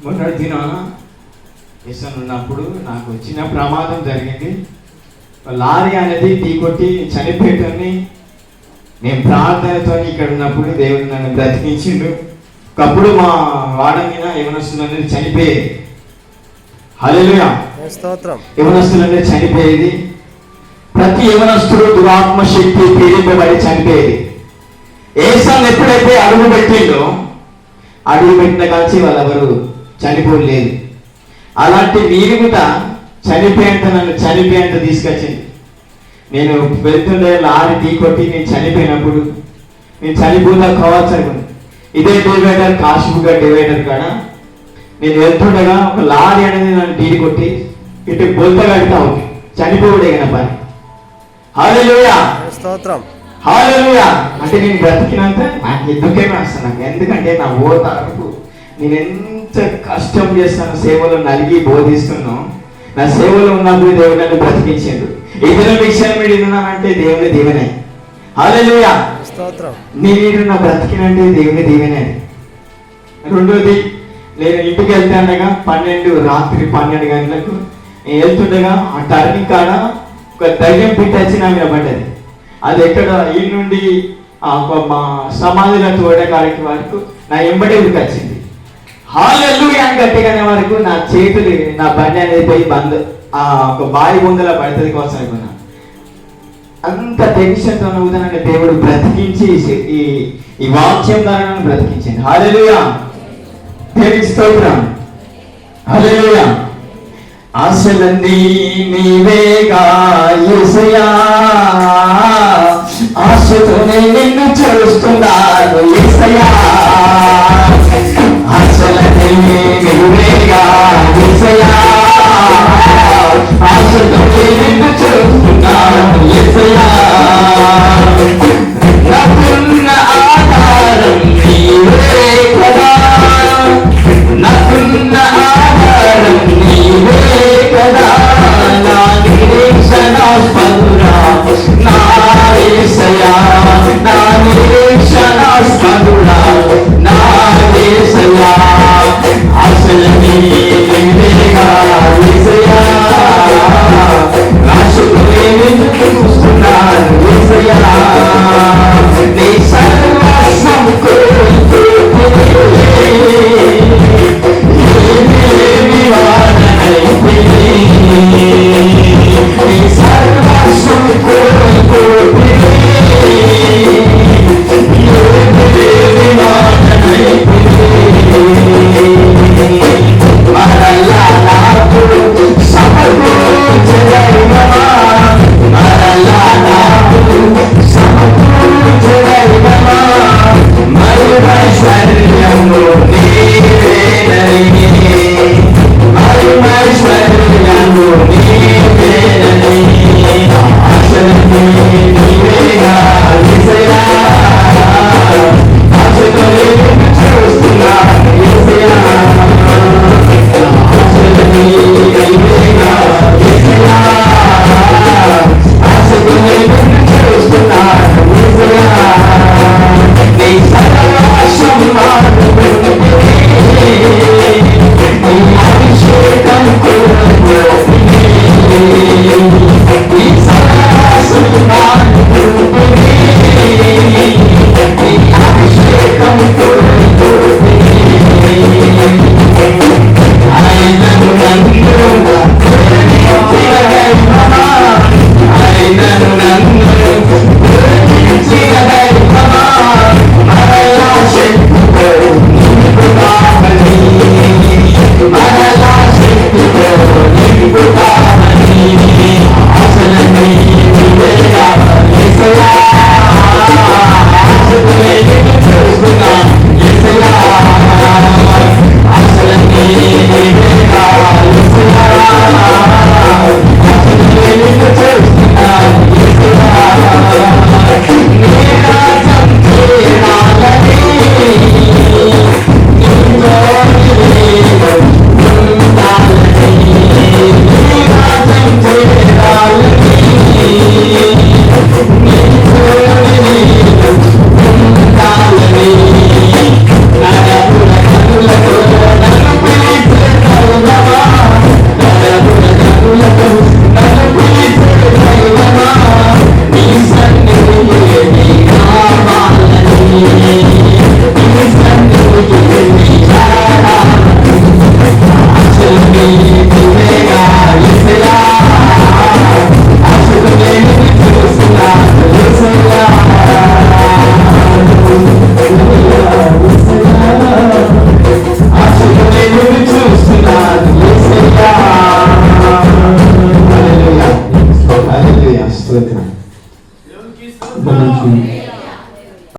మొన్నటి దినాన ఇస్తాను ఉన్నప్పుడు నాకు చిన్న ప్రమాదం జరిగింది. లారీ అనేది ఢీకొట్టి చనిపోయేటని నేను ప్రార్థనతో ఇక్కడ ఉన్నప్పుడు దేవుడు నన్ను బ్రతికించిండు. ఒకప్పుడు మా వాడ మీద యవనస్తులందరూ చనిపోయేది. హల్లెలూయా, స్తోత్రం. యవనస్తులందరూ చనిపోయేది. ప్రతి యవనస్తుడు దురాత్మ శక్తి పీడింపబడి చనిపోయేది. ఏసాను ఎప్పుడైతే అడుగు పెట్టిండో అడుగు పెట్టిన కాల్చి వాళ్ళెవరు చనిపోలేదు. అలాంటి మీరు కూడా నన్ను చనిపోయేంత తీసుకొచ్చింది. నేను వెళ్తుండే లారీ ఢీకొట్టి నేను చనిపోయినప్పుడు నేను చనిపోతా కావచ్చు అనుకున్నాను. ఇదే డివైడర్ కాశీబుగా డివైడర్ కాడ నేను వెళ్తుండగా ఒక లారీ అనేది నన్ను ఢీకొట్టి ఇటు బొల్త కడతా ఉంది. చనిపోవడేగిన పని. హల్లెలూయా, స్తోత్రం. హల్లెలూయా. అంటే నేను బ్రతికినంత నాకు ఎందుకేమో వస్తాను. నాకు ఎందుకంటే నా ఓతరకు నేను ఎంత కష్టం చేస్తాను, సేవలో నలిగి బోధిస్తున్నాను. నా సేవలో ఉన్నప్పుడు దేవుడు నన్ను బ్రతికించాడు. ఇతర విషయం మీరు ఉన్నానంటే దేవుని దీవెనే. హల్లెలూయా, స్తోత్రం. నేను నా బ్రతికినంటే దేవుని దీవెనే. రెండోది, నేను ఇంటికి వెళ్తానగా రాత్రి 12 గంటలకు నేను వెళ్తుండగా ఆ టర్నింగ్ కాడ ఒక దయ్యం పిట్టచ్చి నా మీద పడ్డది. అది ఎక్కడ ఈ నుండి మా సమాధిలో తోడకాడికి వరకు నా ఎంబడే ఉరికొచ్చింది. హల్లెలూయా అని గట్టిగానే వరకు నా చేతులు నా బండి అనేది పోయి ఒక బావి బొందల పడుతుంది కోసం అనుకున్నా. అంత టెన్షన్తో నవ్వుతానని దేవుడు బ్రతికించి ఈ వాక్యం ద్వారా నన్ను బ్రతికించింది. హల్లెలూయా, దేవునికి స్తోత్రం. హల్లెలూయా. ఆశలన్నీ నీవేగా యేసయ్యా, ఆశతోనే నిన్ను చూస్తున్నాను యేసయ్యా. ఆశలన్నీ నీవేగా యేసయ్యా, ఆశతోనే నిన్ను చూస్తున్నాను యేసయ్యా. నాకున్న ఆధారం నీవే కదా, నాకున్న ఆధారం నీవే కదా. నా నిరీక్షణ స్పందురా నా యేసయ్యా, నా నిరీక్షణ స్పందురా నా యేసయ్యా. ఆశలన్నీ నీవేగా యేసయ్యా, ఆశతోనే నిన్ను చూస్తున్నాను యేసయ్యా. నీ సర్వస్వం సమకూర్చదైవమా, మరలా నాకు నీవేగా యేసయ్యా